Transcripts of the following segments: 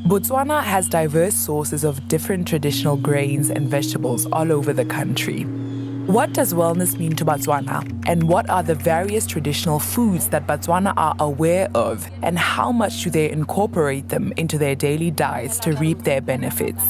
Botswana has diverse sources of different traditional grains and vegetables all over the country. What does wellness mean to Batswana? And what are the various traditional foods that Batswana are aware of? And how much do they incorporate them into their daily diets to reap their benefits?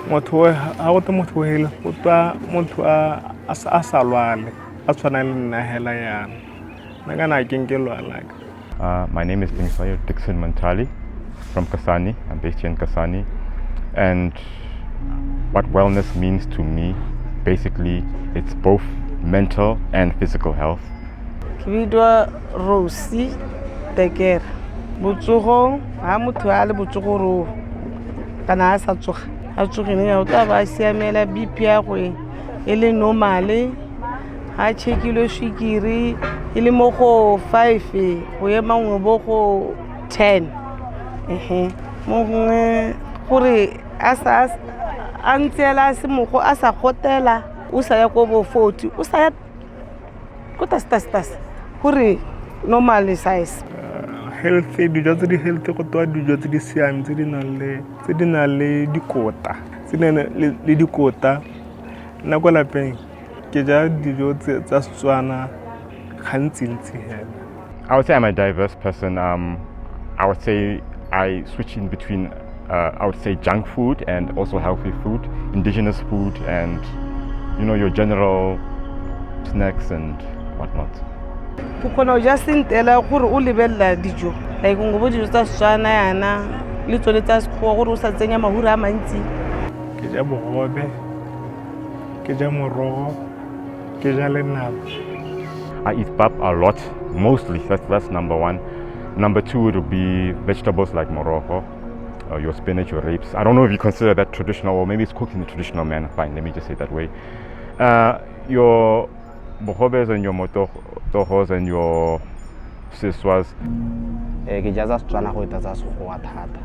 Motho ha o motho hele o twa motho a sa lwale a tshwana le nna hela yana nna kana ke lwala. My name is Dixon Mantali from Kasani. I'm based here in Kasani, and what wellness means to me, basically, it's both mental and physical health. Kibidwa Rosi Teker Butsugo ha motho a le butsugo ro kana a sa tsoga a tsogene ya o tla ba siamela BP ya go ele normale ha chekilo shikiri ile mo go 5 go ye mangwe bo go 10 mo gongwe gore a ntsela se mogo a sa gotela o sa ya go bo 40 o sa ya go tastas gore normal size. Healthy dijo tse di healthy go twa dijo tse di siame tse di nang le dikota tse di nang le dikota nna kwa lapeng ke ja dijo tsa Setswana gantsi hela. I would say I'm a diverse person. I would say I switch in between I would say junk food and also healthy food, indigenous food, and your general snacks and whatnot. Kukono just intela gore o lebella dijo like ngobo dijo tsa Setswana yana le tsone tsa sekgowa gore o sa tsenya mahura a mantsi. Ke ja bogobe, ke ja morogo, ke ja le nama. I eat pap a lot, mostly. That's number one. Number two, it would be vegetables like morogo, your spinach, your grapes. I don't know if you consider that traditional, or maybe it's cooked in a traditional manner. Fine, let me just say it that way. Your bohobes and your motohos and your siswas. Ke ja tsa Setswana go eta tsa sekgowa thata.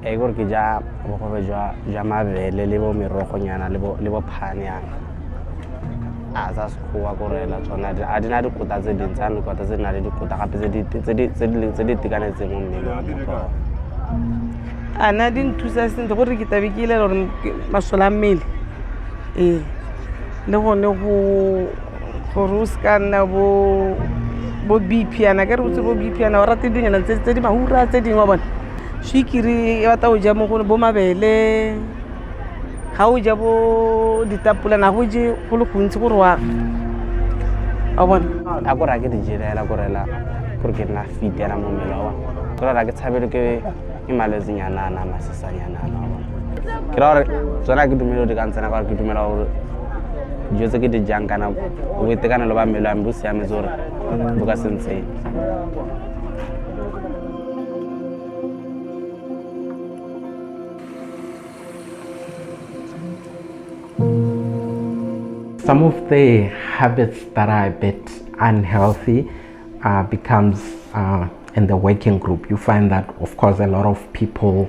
Gore ke ja bogobe jwa mabele le bo merogonyana le bo phanyana. A tsa sekgowa gorela tsona a di na dikota tse dintsi a dikota tse na le dikota gape tse di tekanetseng mo mmeleng wa motho. Ana di nthusa sentle gore ke tabe ke ile gore masola a mmele le gone go ruska nna bo BP ana ka re botse bo BP ana o rate dinyana tse di mahura tse dingwe bona shikiri e batla o ja mo go bo mabele ha o ja bo ditapula na go je go le gontsi gore wa a bona a go ra ke di jela gorela gore ke na fit yana mo mmele wa gore ra ke tshabele ke imalezinyana na masisanyana na bona ke ra gore tsona ke dumelo di ka ntsena ka ke dumela gore dijo tse ke di jang kana boitekanelo ba mmele wa me bo siametse gore bo ka sentse. Some of the habits that are a bit unhealthy becomes in the working group. You find that, of course, a lot of people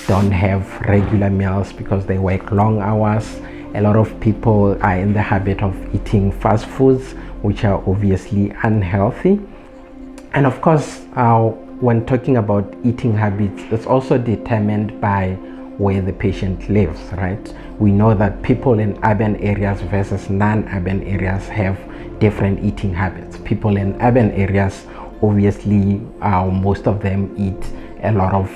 don't have regular meals because they work long hours. A lot of people are in the habit of eating fast foods, which are obviously unhealthy. And of course, when talking about eating habits, it's also determined by where the patient lives, right? We know that people in urban areas versus non-urban areas have different eating habits. People in urban areas, obviously, most of them eat a lot of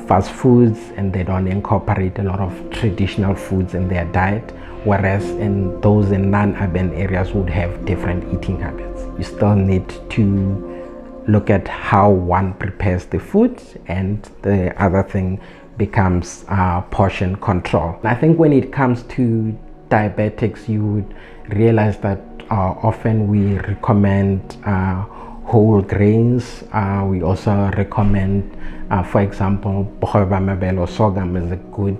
fast foods and they don't incorporate a lot of traditional foods in their diet, whereas in those in non-urban areas would have different eating habits. You still need to look at how one prepares the food, and the other thing becomes portion control. I think when it comes to diabetics, you would realize that often we recommend whole grains. We also recommend, for example, bohoba mabele or sorghum is a good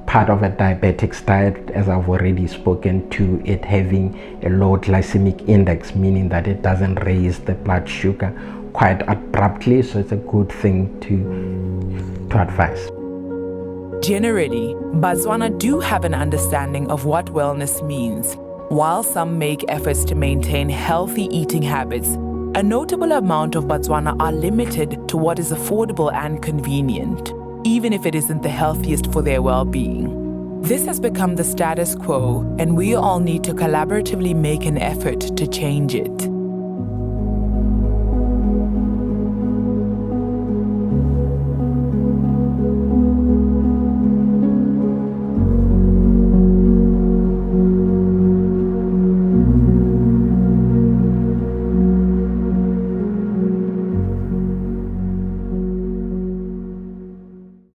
part of a diabetic's diet, as I've already spoken to it having a low glycemic index, meaning that it doesn't raise the blood sugar quite abruptly, so it's a good thing to advise. Generally, Batswana do have an understanding of what wellness means. While some make efforts to maintain healthy eating habits, a notable amount of Batswana are limited to what is affordable and convenient, even if it isn't the healthiest for their well-being. This has become the status quo, and we all need to collaboratively make an effort to change it.